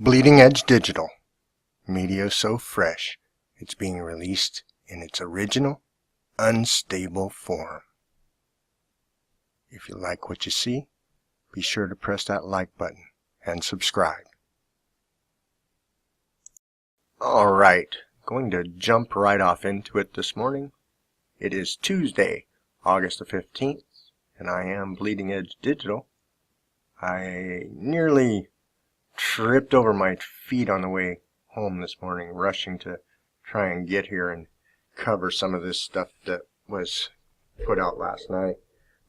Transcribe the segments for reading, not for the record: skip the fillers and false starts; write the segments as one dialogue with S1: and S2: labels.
S1: Bleeding Edge Digital. Media so fresh, it's being released in its original, unstable form. If you like what you see, be sure to press that like button and subscribe. Alright, going to jump right off into it this morning. It is Tuesday, August the 15th, and I am Bleeding Edge Digital. I nearly tripped over my feet on the way home this morning, rushing to try and get here and cover some of this stuff that was put out last night.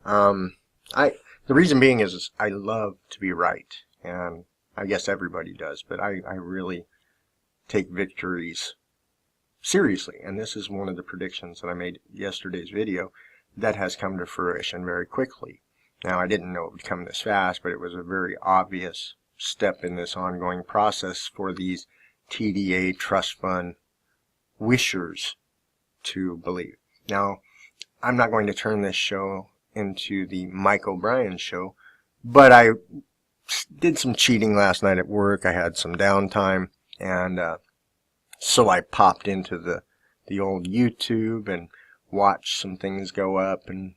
S1: The reason being is I love to be right, and I guess everybody does, but I really take victories seriously, and this is one of the predictions that I made yesterday's video that has come to fruition very quickly. Now, I didn't know it would come this fast, but it was a very obvious step in this ongoing process for these TDA trust fund wishers to believe. Now, I'm not going to turn this show into the Mike O'Brien show, but I did some cheating last night at work. I had some downtime, and so I popped into the old YouTube and watched some things go up and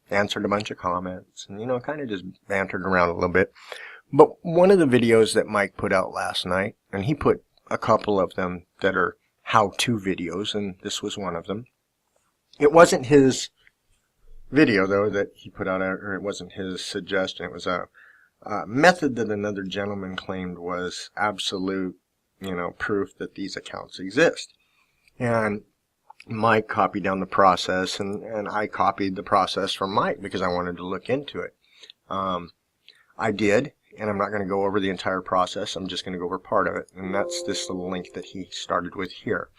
S1: answered a bunch of comments and, kind of just bantered around a little bit. But one of the videos that Mike put out last night, and he put a couple of them that are how-to videos, and this was one of them. It wasn't his video, though, that he put out, or it wasn't his suggestion. It was a method that another gentleman claimed was absolute, proof that these accounts exist. And Mike copied down the process, and I copied the process from Mike because I wanted to look into it. I did, and I'm not going to go over the entire process. I'm just going to go over part of it, and that's this little link that he started with here.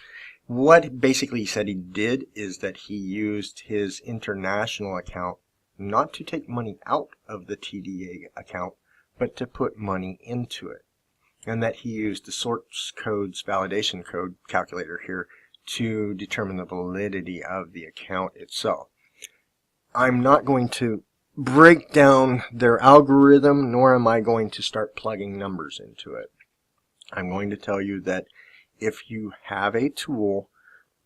S1: What basically he said he did is that he used his international account not to take money out of the TDA account, but to put money into it, and that he used the source code's validation code calculator here to determine the validity of the account itself. I'm not going to break down their algorithm, nor am I going to start plugging numbers into it. I'm going to tell you that if you have a tool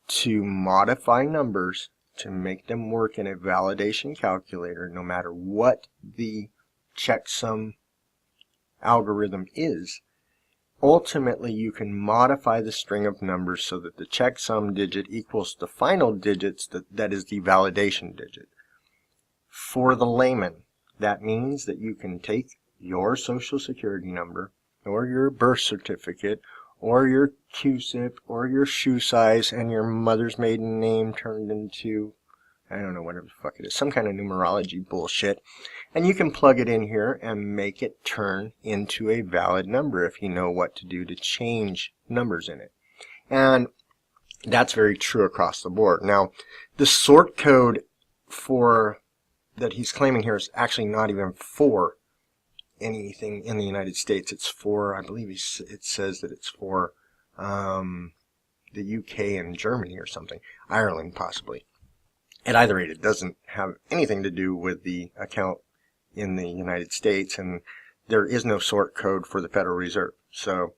S1: to modify numbers to make them work in a validation calculator, no matter what the checksum algorithm is, ultimately you can modify the string of numbers so that the checksum digit equals the final digits that is the validation digit. For the layman, that means that you can take your social security number or your birth certificate or your QSIP or your shoe size and your mother's maiden name turned into, I don't know, whatever the fuck it is, some kind of numerology bullshit, and you can plug it in here and make it turn into a valid number if you know what to do to change numbers in it. And that's very true across the board. Now, the sort code for that he's claiming here is actually not even for anything in the United States. It's for, I believe it says that it's for the UK and Germany or something, Ireland possibly. At either rate, it doesn't have anything to do with the account in the United States, and there is no sort code for the Federal Reserve. So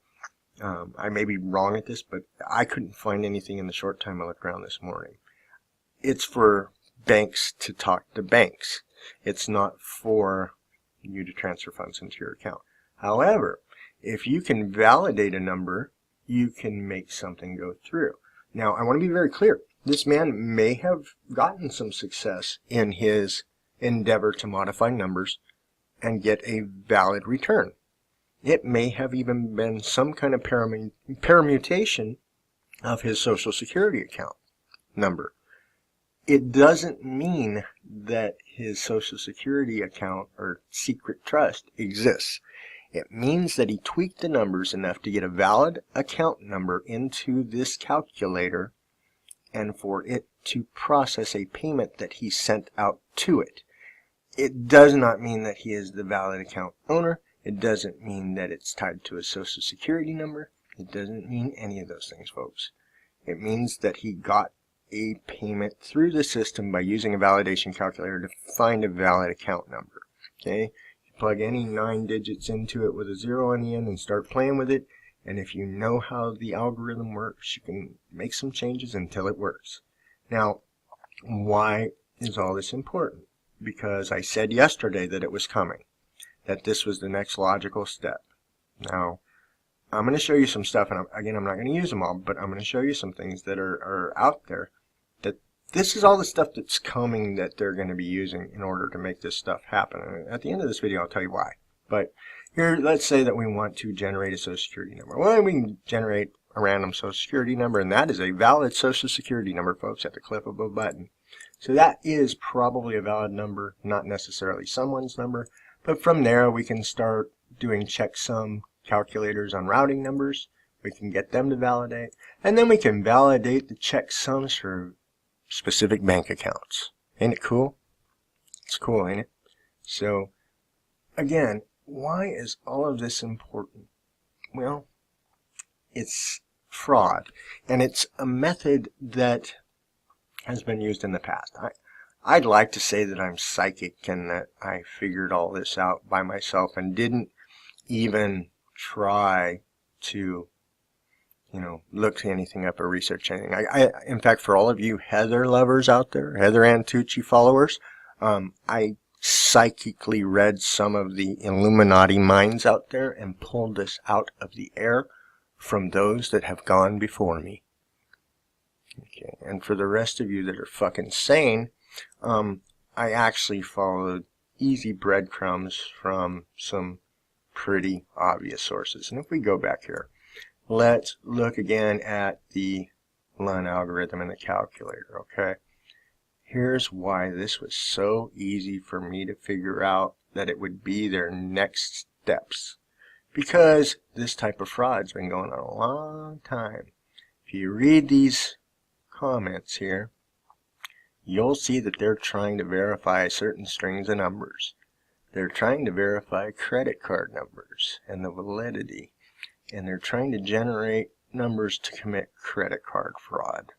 S1: I may be wrong at this, but I couldn't find anything in the short time I looked around this morning. It's for banks to talk to banks. It's not for you to transfer funds into your account. However, if you can validate a number, you can make something go through. Now, I want to be very clear. This man may have gotten some success in his endeavor to modify numbers and get a valid return. It may have even been some kind of permutation of his Social Security account number. It doesn't mean that his Social Security account or secret trust exists. It means that he tweaked the numbers enough to get a valid account number into this calculator and for it to process a payment that he sent out to it. It does not mean that he is the valid account owner. It doesn't mean that it's tied to a Social Security number. It doesn't mean any of those things, folks. It means that he got a payment through the system by using a validation calculator to find a valid account number. Okay? plug any 9 digits into it with a 0 on the end and start playing with it. And if you know how the algorithm works, you can make some changes until it works. Now, why is all this important? Because I said yesterday that it was coming, that this was the next logical step. Now, I'm going to show you some stuff, and again, I'm not going to use them all, but I'm going to show you some things that are out there. That this is all the stuff that's coming that they're going to be using in order to make this stuff happen. And at the end of this video, I'll tell you why. But here, let's say that we want to generate a Social Security number. Well, we can generate a random Social Security number, and that is a valid Social Security number, folks, at the click of a button. So that is probably a valid number, not necessarily someone's number. But from there, we can start doing checksum calculators on routing numbers. We can get them to validate. And then we can validate the checksums for specific bank accounts. Ain't it cool? It's cool, ain't it? So, again, why is all of this important? Well, it's fraud, and it's a method that has been used in the past. I'd like to say that I'm psychic and that I figured all this out by myself and didn't even try to, look anything up or research anything. In fact, for all of you Heather lovers out there, Heather Antucci followers, I psychically read some of the Illuminati minds out there and pulled this out of the air from those that have gone before me. Okay, and for the rest of you that are fucking sane, I actually followed easy breadcrumbs from some pretty obvious sources. And if we go back here, let's look again at the Luhn algorithm in the calculator, okay? Here's why this was so easy for me to figure out that it would be their next steps. Because this type of fraud's been going on a long time. If you read these comments here, you'll see that they're trying to verify certain strings of numbers. They're trying to verify credit card numbers and the validity. And they're trying to generate numbers to commit credit card fraud.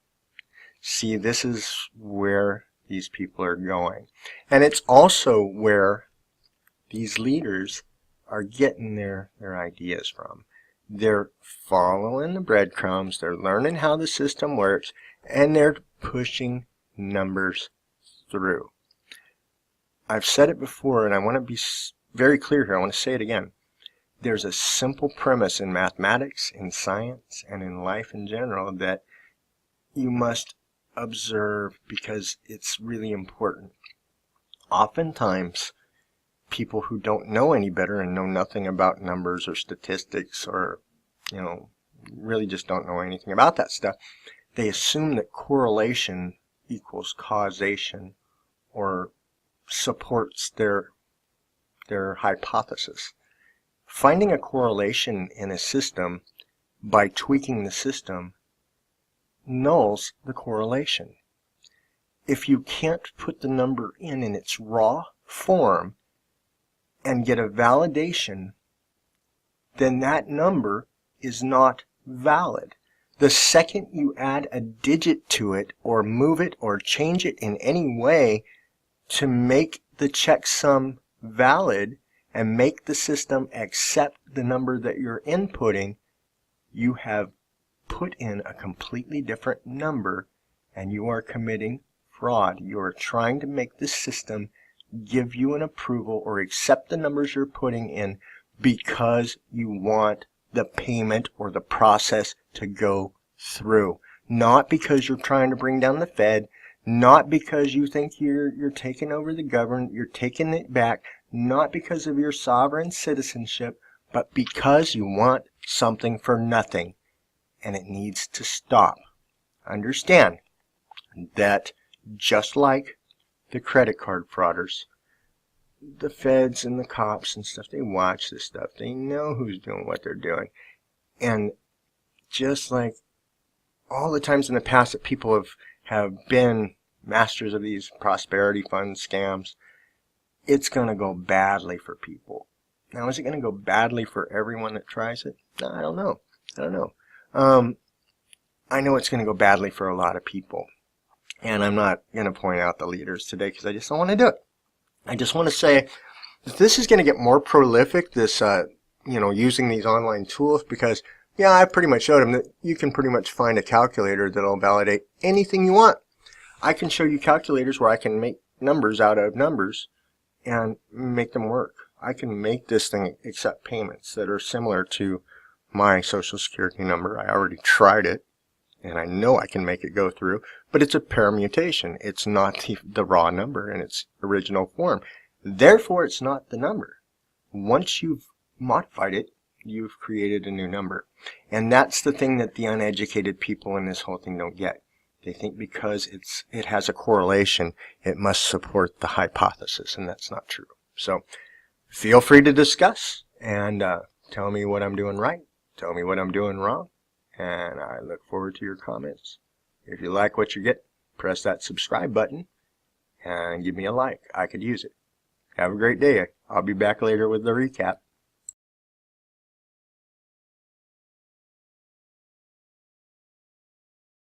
S1: See, this is where these people are going. And it's also where these leaders are getting their ideas from. They're following the breadcrumbs, they're learning how the system works, and they're pushing numbers through. I've said it before, and I want to be very clear here. I want to say it again. There's a simple premise in mathematics, in science, and in life in general that you must observe because it's really important. Oftentimes, people who don't know any better and know nothing about numbers or statistics or, really just don't know anything about that stuff, they assume that correlation equals causation or supports their hypothesis. Finding a correlation in a system by tweaking the system nulls the correlation. If you can't put the number in its raw form and get a validation, then that number is not valid. The second you add a digit to it or move it or change it in any way to make the checksum valid and make the system accept the number that you're inputting, you have put in a completely different number and you are committing fraud. You are trying to make the system give you an approval or accept the numbers you're putting in because you want the payment or the process to go through. Not because you're trying to bring down the Fed, not because you think you're taking over the government, you're taking it back, not because of your sovereign citizenship, but because you want something for nothing. And it needs to stop. Understand that just like the credit card frauders, the feds and the cops and stuff, they watch this stuff. They know who's doing what they're doing. And just like all the times in the past that people have been masters of these prosperity fund scams, it's going to go badly for people. Now, is it going to go badly for everyone that tries it? No, I don't know. I know it's going to go badly for a lot of people. And I'm not going to point out the leaders today because I just don't want to do it. I just want to say This is going to get more prolific, this, using these online tools, because, yeah, I pretty much showed them that you can pretty much find a calculator that'll validate anything you want. I can show you calculators where I can make numbers out of numbers and make them work. I can make this thing accept payments that are similar to my Social Security number. I already tried it, and I know I can make it go through, but it's a permutation. It's not the raw number in its original form. Therefore, it's not the number. Once you've modified it, you've created a new number. And that's the thing that the uneducated people in this whole thing don't get. They think because it has a correlation, it must support the hypothesis, and that's not true. So feel free to discuss and tell me what I'm doing right, tell me what I'm doing wrong, and I look forward to your comments. If you like what you get, press that subscribe button and give me a like. I could use it. Have a great day. I'll be back later with the recap.